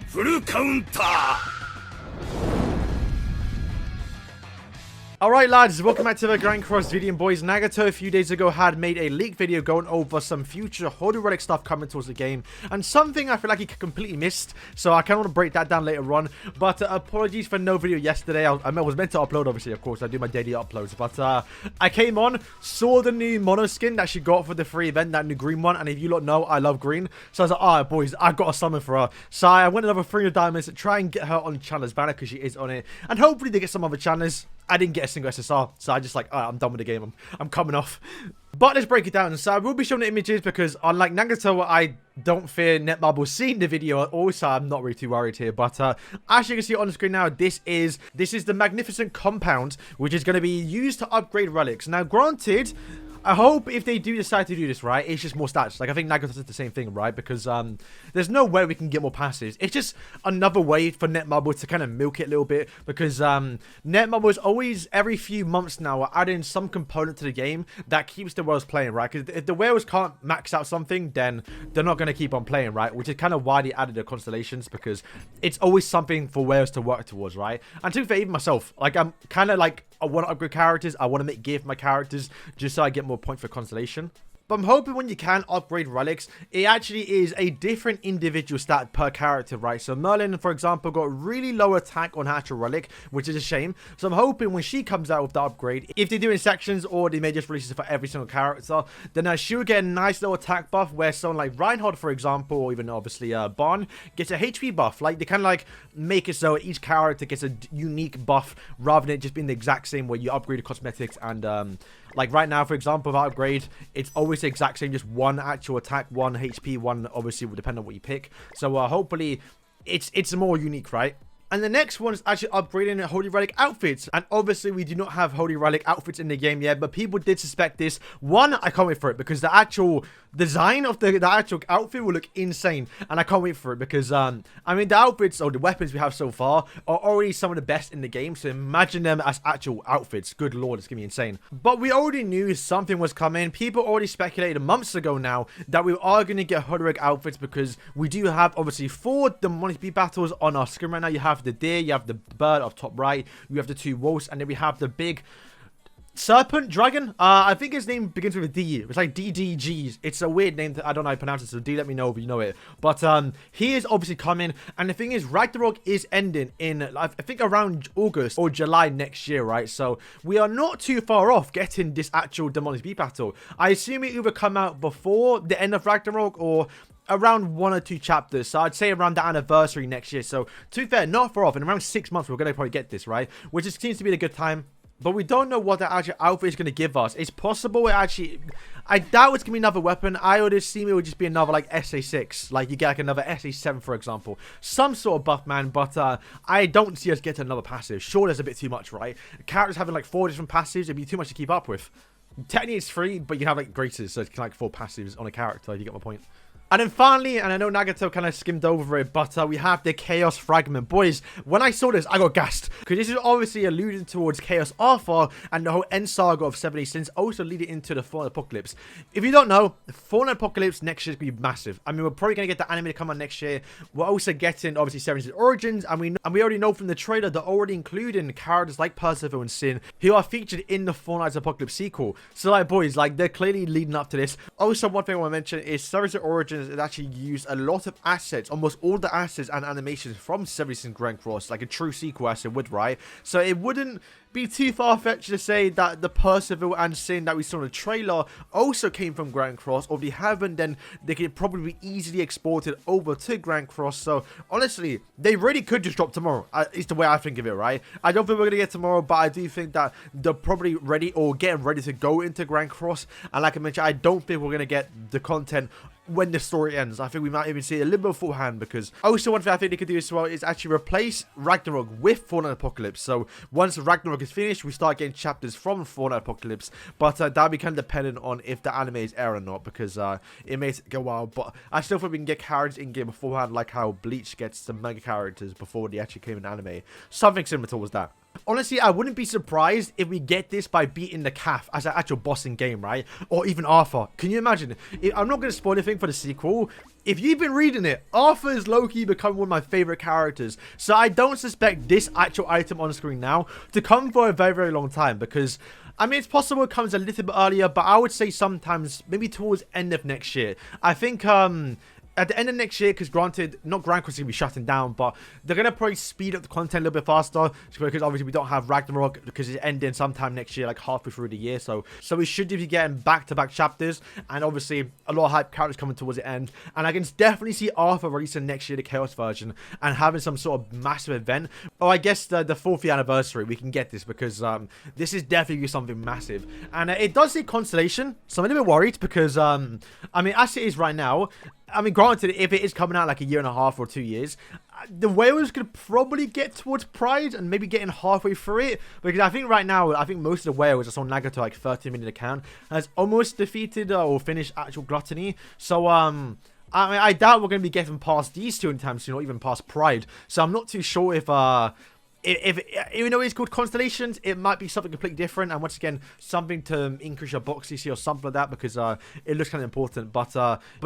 フルカウンター Alright lads, welcome back to the Grand Cross video. And boys, Nagato a few days ago had made a leak video going over some future Holy Relic stuff coming towards the game, and something I feel like he completely missed, so I kind of want to break that down later on. But apologies for no video yesterday. I was meant to upload, obviously, of course, I do my daily uploads, but I came on, saw the new mono skin that she got for the free event, that new green one, and if you lot know, I love green, so I was like, alright boys, I got a summon for her. So I went another 300 diamonds to try and get her on Chandler's banner, because she is on it, and hopefully they get some other Chandlers. I didn't get a single SSR, so I just like, alright, I'm done with the game, I'm coming off. But let's break it down. So I will be showing the images because unlike Nagato, I don't fear Netmarble seeing the video at all, so I'm not really too worried here. But as you can see on the screen now, this is the magnificent compound, which is going to be used to upgrade relics. Now, granted, I hope if they do decide to do this, right, it's just more stats. Like, I think Nagato did the same thing, right? Because there's no way we can get more passives. It's just another way for Netmarble to kind of milk it a little bit. Because Netmarble is always, every few months now, adding some component to the game that keeps the whales playing, right? Because if the whales can't max out something, then they're not going to keep on playing, right? Which is kind of why they added the constellations. Because it's always something for whales to work towards, right? And to be fair, even myself, like, I'm kind of like, I want to upgrade characters. I want to make gear for my characters just so I get more points for constellation. But I'm hoping when you can upgrade relics, it actually is a different individual stat per character, right? So Merlin, for example, got really low attack on actual relic, which is a shame. So I'm hoping when she comes out with the upgrade, if they do in sections or they may just release it for every single character, then she'll get a nice little attack buff where someone like Reinhardt, for example, or even obviously Bond, gets a HP buff. Like, they kind of like make it so each character gets a unique buff rather than it just being the exact same where you upgrade the cosmetics and like right now, for example, with upgrade, it's always the exact same, just one actual attack, one HP, one obviously will depend on what you pick. So hopefully it's more unique, right? And the next one is actually upgrading Holy Relic outfits. And obviously, we do not have Holy Relic outfits in the game yet, but people did suspect this. One, I can't wait for it because the actual design of the actual outfit will look insane. And I can't wait for it because, I mean, the outfits or the weapons we have so far are already some of the best in the game. So imagine them as actual outfits. Good lord, it's going to be insane. But we already knew something was coming. People already speculated months ago now that we are going to get Holy Relic outfits because we do have, obviously, 4 Demonic Beast battles on our screen right now. You have the deer, you have the bird up top right, you have the 2 wolves, and then we have the big serpent dragon. I think his name begins with a D. It's like DDGs. It's a weird name that I don't know how to pronounce it, so do let me know if you know it. But he is obviously coming, and the thing is, Ragnarok is ending in, I think, around August or July next year, right? So we are not too far off getting this actual Demonic Beast battle. I assume it either come out before the end of Ragnarok or around 1 or 2 chapters, so I'd say around the anniversary next year. So to be fair, not far off. In around 6 months we're going to probably get this, right? Which seems to be a good time, but we don't know what the actual outfit is going to give us. It's possible it actually, I doubt it's going to be another weapon. I would assume it would just be another like SA6, like you get like another SA7 for example, some sort of buff, man. But I don't see us getting another passive. Sure, there's a bit too much, right? Characters having like 4 different passives, it'd be too much to keep up with. Technically it's 3, but you have like greaters, so it's like 4 passives on a character. You get my point. And then finally, and I know Nagato kind of skimmed over it, but we have the Chaos Fragment. Boys, when I saw this, I got gassed. Because this is obviously alluding towards Chaos Alpha and the whole end saga of 70 Sins, also leading into the Fallen Apocalypse. If you don't know, the Fallen Apocalypse next year is going to be massive. I mean, we're probably going to get the anime to come out next year. We're also getting, obviously, 70 Sins Origins, and we already know from the trailer they're already including characters like Percival and Sin, who are featured in the Fallen Apocalypse sequel. So, like, boys, like, they're clearly leading up to this. Also, one thing I want to mention is 70 Sins Origins is actually used a lot of assets, almost all the assets and animations from 70 Sins Grand Cross, like a true sequel asset would, right? So it wouldn't be too far-fetched to say that the Percival and Sin that we saw in the trailer also came from Grand Cross, or if they haven't, then they could probably be easily exported over to Grand Cross. So honestly, they really could just drop tomorrow, is the way I think of it, right? I don't think we're going to get tomorrow, but I do think that they're probably ready or getting ready to go into Grand Cross. And like I mentioned, I don't think we're going to get the content when the story ends. I think we might even see it a little bit beforehand, because also one thing I think they could do as well is actually replace Ragnarok with Fallen Apocalypse. So once Ragnarok is finished, we start getting chapters from Fallen Apocalypse, but that'll be kind of dependent on if the anime is airing or not, because it may take a while. But I still think we can get characters in game beforehand, like how Bleach gets some mega characters before they actually came in anime. Something similar towards that. Honestly, I wouldn't be surprised if we get this by beating the calf as an actual boss in game, right? Or even Arthur. Can you imagine? I'm not going to spoil anything for the sequel. If you've been reading it, Arthur is low-key becoming one of my favorite characters. So I don't suspect this actual item on screen now to come for a very, very long time. Because, I mean, it's possible it comes a little bit earlier. But I would say sometimes, maybe towards end of next year. I think, at the end of next year, because granted, not Grand Cross is going to be shutting down, but they're going to probably speed up the content a little bit faster, because obviously we don't have Ragnarok, because it's ending sometime next year, like halfway through the year, so we should be getting back-to-back chapters, and obviously a lot of hype characters coming towards the end, and I can definitely see Arthur releasing next year the Chaos version, and having some sort of massive event, or I guess the 4th year anniversary, we can get this, because this is definitely something massive, and it does say Constellation, so I'm a little bit worried, because, I mean, as it is right now, I mean, granted, if it is coming out like a year and a half or 2 years, the whales could probably get towards Pride and maybe getting halfway through it. Because I think right now, I think most of the whales, I saw Nagato like 30-minute account, has almost defeated or finished actual Gluttony. So, I mean, I doubt we're going to be getting past these two anytime soon, or even past Pride. So I'm not too sure if even though it's called Constellations, it might be something completely different, and once again, something to increase your box CC or something like that, because it looks kind of important. But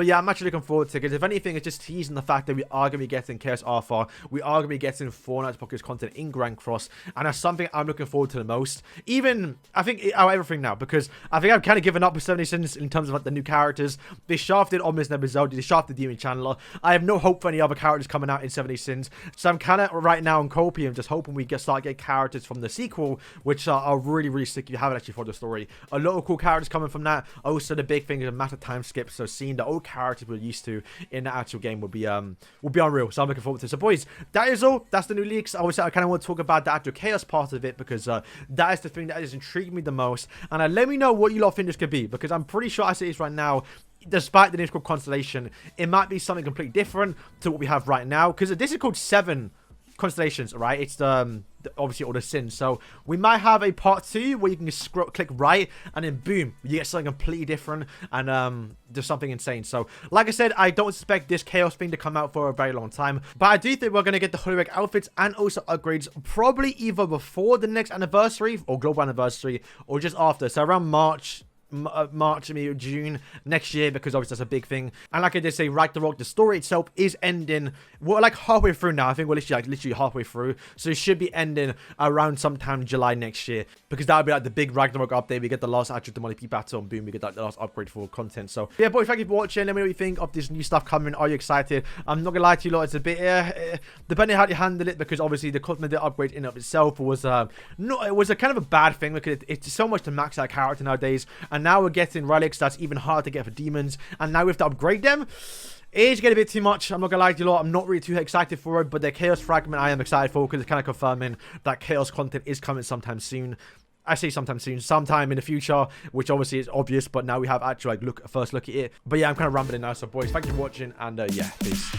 yeah, I'm actually looking forward to it, because if anything, it's just teasing the fact that we are going to be getting Chaos Alpha, we are going to be getting 4 Nights Pockets content in Grand Cross, and that's something I'm looking forward to the most. Even, I think, out of everything now, because I think I've kind of given up with 70 Sins in terms of like the new characters. They shafted Omnis Nebuzeld, they shafted Demon Chandler. I have no hope for any other characters coming out in 70 Sins, so I'm kind of right now on Copium, just hoping we start getting characters from the sequel, which are really, really sick. You haven't actually followed the story. A lot of cool characters coming from that. Also, the big thing is a matter of time skip, so seeing the old characters we're used to in the actual game will be unreal. So I'm looking forward to it. So boys, that is all. That's the new leaks. Obviously, I kind of want to talk about the actual Chaos part of it, because that is the thing that is intriguing me the most. And let me know what you lot think this could be, because I'm pretty sure as it is right now, despite the name called Constellation, it might be something completely different to what we have right now, because this is called 7 Constellations, right? It's obviously all the sins, so we might have a part 2 where you can just click right, and then boom, you get something completely different, and there's something insane. So like I said, I don't expect this Chaos thing to come out for a very long time, but I do think we're going to get the Holy Relic outfits and also upgrades probably either before the next anniversary or global anniversary, or just after, so around March, maybe June next year, because obviously that's a big thing. And like I did say, Ragnarok, the story itself is ending. We're like halfway through now. I think we're literally halfway through, so it should be ending around sometime July next year, because that would be like the big Ragnarok update. We get the last actual demonic P battle, and boom, we get like the last upgrade for content. So yeah, boys, thank you for watching. Let me know what you think of this new stuff coming. Are you excited? I'm not gonna lie to you lot, it's a bit depending on how you handle it, because obviously the cosmetic upgrade in and of itself was it was a kind of a bad thing, because it's so much to max out character nowadays, and now we're getting relics that's even harder to get for demons, and now we have to upgrade them. It's getting a bit too much. I'm not gonna lie to you lot, I'm not really too excited for it, but the Chaos Fragment I am excited for, because it's kind of confirming that Chaos content is coming sometime soon. I say sometime soon, sometime in the future, which obviously is obvious, but now we have actually like first look at it. But yeah, I'm kind of rambling now, so boys, thank you for watching, and yeah, peace.